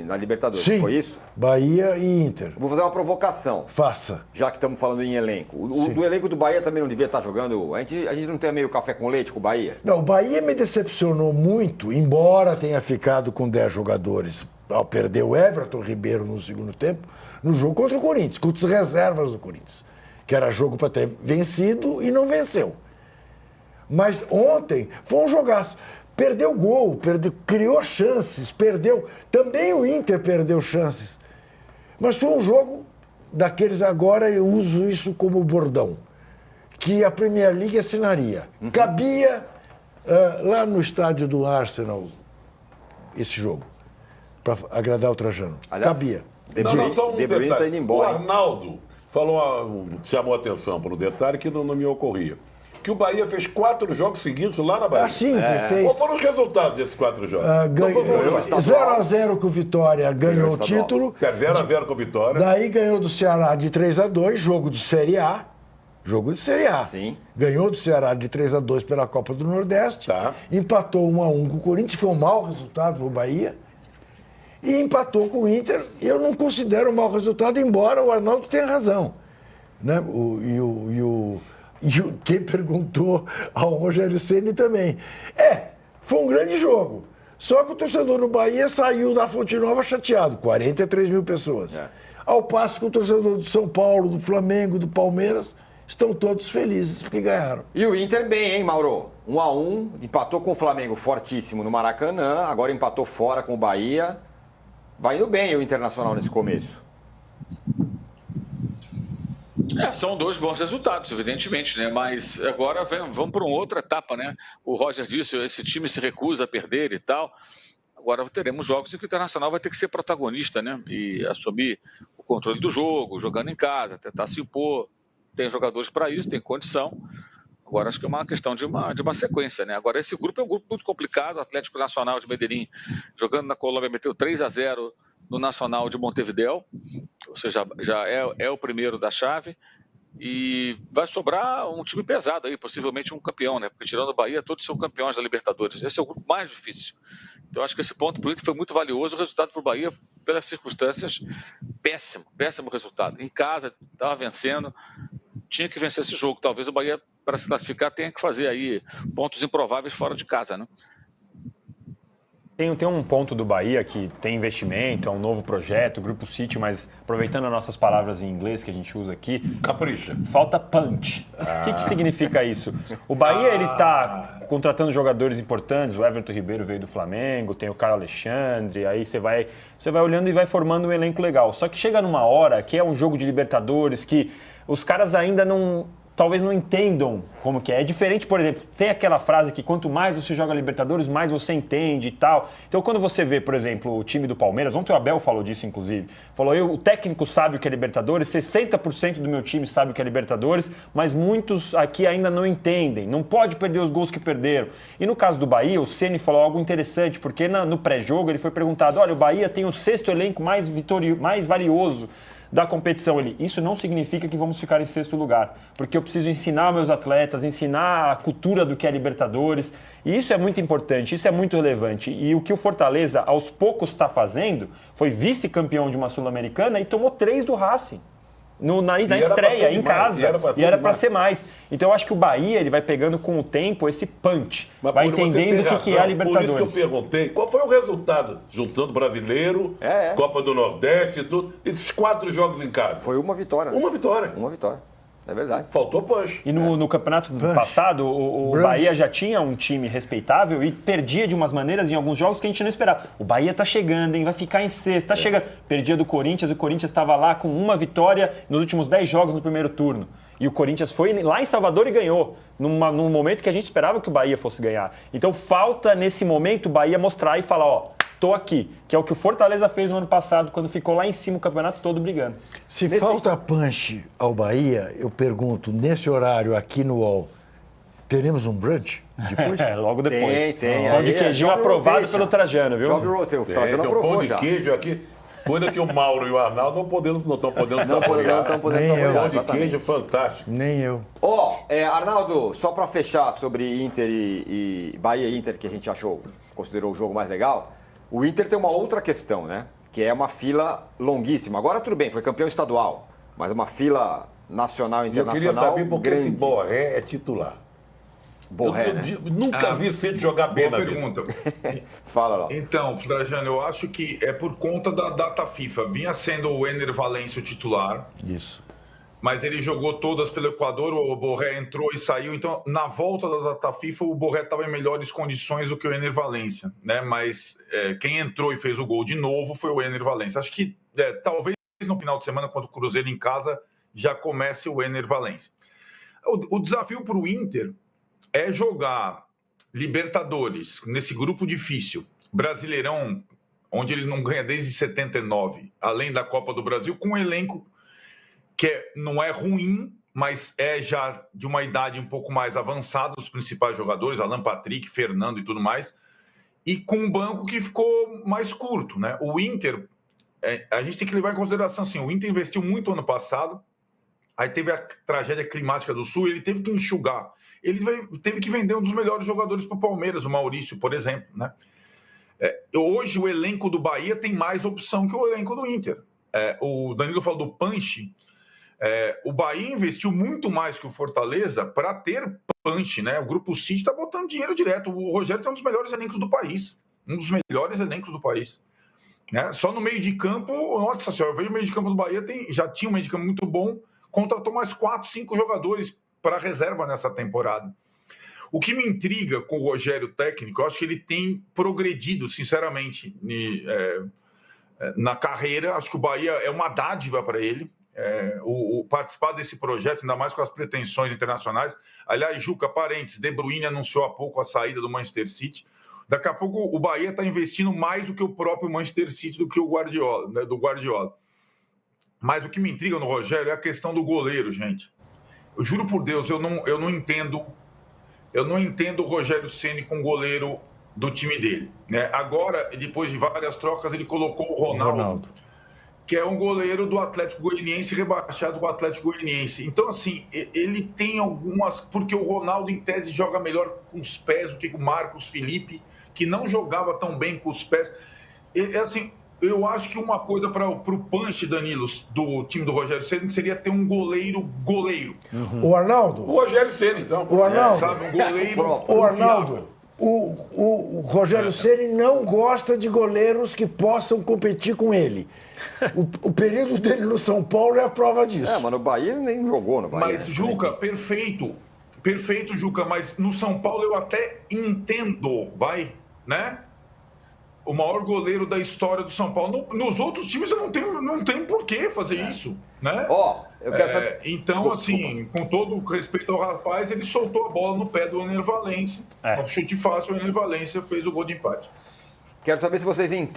na Libertadores, Sim, foi isso? Bahia e Inter. Vou fazer uma provocação, Faça. já que estamos falando em elenco. Do elenco do Bahia também não devia estar jogando. A gente não tem meio café com leite com o Bahia? Não, o Bahia me decepcionou muito, embora tenha ficado com 10 jogadores ao perder o Everton Ribeiro no segundo tempo, no jogo contra o Corinthians, contra as reservas do Corinthians, que era jogo para ter vencido e não venceu. Mas ontem foi um jogaço. Perdeu gol, criou chances, perdeu. Também o Inter perdeu chances. Mas foi um jogo daqueles, agora eu uso isso como bordão, que a Premier League assinaria. Cabia lá no estádio do Arsenal esse jogo, para agradar o Trajano. Aliás, Cabia. Só um De Bruyne tá detalhe. indo embora, O Arnaldo chamou atenção para um detalhe que não me ocorria. Que o Bahia fez 4 jogos seguidos lá na Bahia. Assim, fez. Qual foram os resultados desses 4 jogos? Ganhou o estadual. 0x0 com o Vitória, ganhou o estadual. título. 0x0 com a Vitória. Daí ganhou do Ceará de 3x2, jogo de Série A. Jogo de Série A. Sim. Ganhou do Ceará de 3x2 pela Copa do Nordeste. Tá. Empatou 1x1 com o Corinthians, foi um mau resultado para o Bahia. E empatou com o Inter. Eu não considero um mau resultado, embora o Arnaldo tenha razão. Né? Quem perguntou ao Rogério Ceni também. Foi um grande jogo. Só que o torcedor do Bahia saiu da Fonte Nova chateado, 43 mil pessoas. Ao passo que o torcedor do São Paulo, do Flamengo, do Palmeiras, estão todos felizes porque ganharam. E o Inter bem, hein, Mauro? 1x1, empatou com o Flamengo fortíssimo no Maracanã, agora empatou fora com o Bahia. Vai indo bem o Internacional nesse começo. São 2 bons resultados, evidentemente, né? Mas agora vamos para uma outra etapa, né? O Roger disse, esse time se recusa a perder e tal. Agora teremos jogos em que o Internacional vai ter que ser protagonista, né? E assumir o controle do jogo, jogando em casa, tentar se impor. Tem jogadores para isso, tem condição. Agora acho que é uma questão de uma sequência, né? Agora esse grupo é um grupo muito complicado. O Atlético Nacional de Medellín, jogando na Colômbia, meteu 3-0 no Nacional de Montevidéu. Ou seja, já é o primeiro da chave. E vai sobrar um time pesado aí, possivelmente um campeão, né? Porque tirando o Bahia, todos são campeões da Libertadores. Esse é o grupo mais difícil. Então acho que esse ponto para o Inter foi muito valioso. O resultado para o Bahia, pelas circunstâncias, péssimo resultado. Em casa, estava vencendo, tinha que vencer esse jogo. Talvez o Bahia, para se classificar, tenha que fazer aí pontos improváveis fora de casa, né? Tem um ponto do Bahia que tem investimento, é um novo projeto, Grupo City, mas aproveitando as nossas palavras em inglês que a gente usa aqui, Capricha. falta punch. O que significa isso? O Bahia ele está contratando jogadores importantes, o Everton Ribeiro veio do Flamengo, tem o Caio Alexandre, aí você vai olhando e vai formando um elenco legal. Só que chega numa hora que é um jogo de Libertadores, que os caras ainda talvez não entendam como que é. É diferente, por exemplo, tem aquela frase que quanto mais você joga Libertadores, mais você entende e tal. Então, quando você vê, por exemplo, o time do Palmeiras, ontem o Abel falou disso, inclusive, falou, o técnico sabe o que é Libertadores, 60% do meu time sabe o que é Libertadores, mas muitos aqui ainda não entendem, não pode perder os gols que perderam. E no caso do Bahia, o Ceni falou algo interessante, porque no pré-jogo ele foi perguntado, olha, o Bahia tem o 6º elenco mais valioso da competição ali. Isso não significa que vamos ficar em 6º lugar, porque eu preciso ensinar meus atletas, ensinar a cultura do que é Libertadores, e isso é muito importante, isso é muito relevante. E o que o Fortaleza, aos poucos, está fazendo, foi vice-campeão de uma Sul-Americana e tomou 3 do Racing. Na estreia, em casa, e era para ser mais. Então eu acho que o Bahia ele vai pegando com o tempo esse punch, Mas vai entendendo o que é a Libertadores. Por isso que eu perguntei, qual foi o resultado, juntando Brasileiro, Copa do Nordeste e tudo, esses 4 jogos em casa? Foi uma vitória. Uma vitória. Uma vitória. É verdade. Faltou punch. E no campeonato passado, o Bahia já tinha um time respeitável e perdia de umas maneiras em alguns jogos que a gente não esperava. O Bahia tá chegando, hein? Vai ficar em 6º, tá chegando. Perdia do Corinthians, o Corinthians estava lá com uma vitória nos últimos 10 jogos no primeiro turno. E o Corinthians foi lá em Salvador e ganhou, num momento que a gente esperava que o Bahia fosse ganhar. Então falta, nesse momento, o Bahia mostrar e falar, tô aqui, que é o que o Fortaleza fez no ano passado, quando ficou lá em cima o campeonato todo brigando. Se falta punch ao Bahia, eu pergunto, nesse horário aqui no UOL, teremos um brunch depois? Logo depois. Tem. Pão de queijinho aprovado pelo Trajano, viu? Job rotation, o Trajano Tem um aprovou pão de já. queijo aqui. Coisa que o Mauro e o Arnaldo não estão podendo saborear. Não estão podendo Nem eu. saborear, Pão de exatamente. queijo fantástico. Nem eu. Arnaldo, só para fechar sobre Inter e Bahia e Inter, que a gente considerou o jogo mais legal, O Inter tem uma outra questão, né? Que é uma fila longuíssima. Agora tudo bem, foi campeão estadual, mas uma fila nacional e Eu queria internacional saber por que grande. esse Borré é titular. Borré, né? Nunca vi esse jogar bem Boa na vida. pergunta. Fala lá. Então, Trajano, eu acho que é por conta da data FIFA. Vinha sendo o Ener Valencia o titular, Isso. mas ele jogou todas pelo Equador, o Borré entrou e saiu. Então, na volta da data FIFA, o Borré estava em melhores condições do que o Ener Valencia, né? Mas quem entrou e fez o gol de novo foi o Ener Valencia. Acho que talvez no final de semana, contra o Cruzeiro em casa, já comece o Ener Valencia. O desafio para o Inter é jogar Libertadores nesse grupo difícil, Brasileirão, onde ele não ganha desde 79, além da Copa do Brasil, com um elenco que não é ruim, mas é já de uma idade um pouco mais avançada, os principais jogadores, Alan Patrick, Fernando e tudo mais, e com um banco que ficou mais curto, né? O Inter, a gente tem que levar em consideração assim, o Inter investiu muito ano passado, aí teve a tragédia climática do Sul, ele teve que enxugar. Ele teve que vender um dos melhores jogadores para o Palmeiras, o Maurício, por exemplo, né? Hoje o elenco do Bahia tem mais opção que o elenco do Inter. O Danilo falou do punch. O Bahia investiu muito mais que o Fortaleza para ter punch, né? O Grupo City está botando dinheiro direto. O Rogério tem um dos melhores elencos do país. Um dos melhores elencos do país. Né? Só no meio de campo, nossa senhora, eu vejo o meio de campo do Bahia, já tinha um meio de campo muito bom, contratou mais 4, 5 jogadores para reserva nessa temporada. O que me intriga com o Rogério técnico, eu acho que ele tem progredido, sinceramente, na carreira. Acho que o Bahia é uma dádiva para ele. O participar desse projeto, ainda mais com as pretensões internacionais. Aliás, Juca, parênteses, De Bruyne anunciou há pouco a saída do Manchester City. Daqui a pouco o Bahia está investindo mais do que o próprio Manchester City, do que o Guardiola, né, do Guardiola. Mas o que me intriga no Rogério é a questão do goleiro, gente. Eu juro por Deus, eu não entendo o Rogério Ceni com o goleiro do time dele, né? Agora, depois de várias trocas, ele colocou o Ronaldo, que é um goleiro do Atlético Goianiense, rebaixado com o Atlético Goianiense. Então, assim, ele tem algumas... Porque o Ronaldo, em tese, joga melhor com os pés do que o Marcos Felipe, que não jogava tão bem com os pés. Assim, eu acho que uma coisa para o punch, Danilo, do time do Rogério Ceni, seria ter um goleiro. O Arnaldo, O Rogério Ceni, então. o Arnaldo, Sabe, um goleiro... o Arnaldo, o Rogério Ceni não gosta de goleiros que possam competir com ele. O período dele no São Paulo é a prova disso. Mas no Bahia ele nem jogou no Bahia. Mas, Juca, perfeito, Juca, mas no São Paulo eu até entendo, né? O maior goleiro da história do São Paulo. Nos outros times eu não tenho por que fazer isso, né? Eu quero saber... Então, com todo respeito ao rapaz, ele soltou a bola no pé do Ener Valencia. Um chute fácil, o Ener Valencia fez o gol de empate. Quero saber se vocês entendem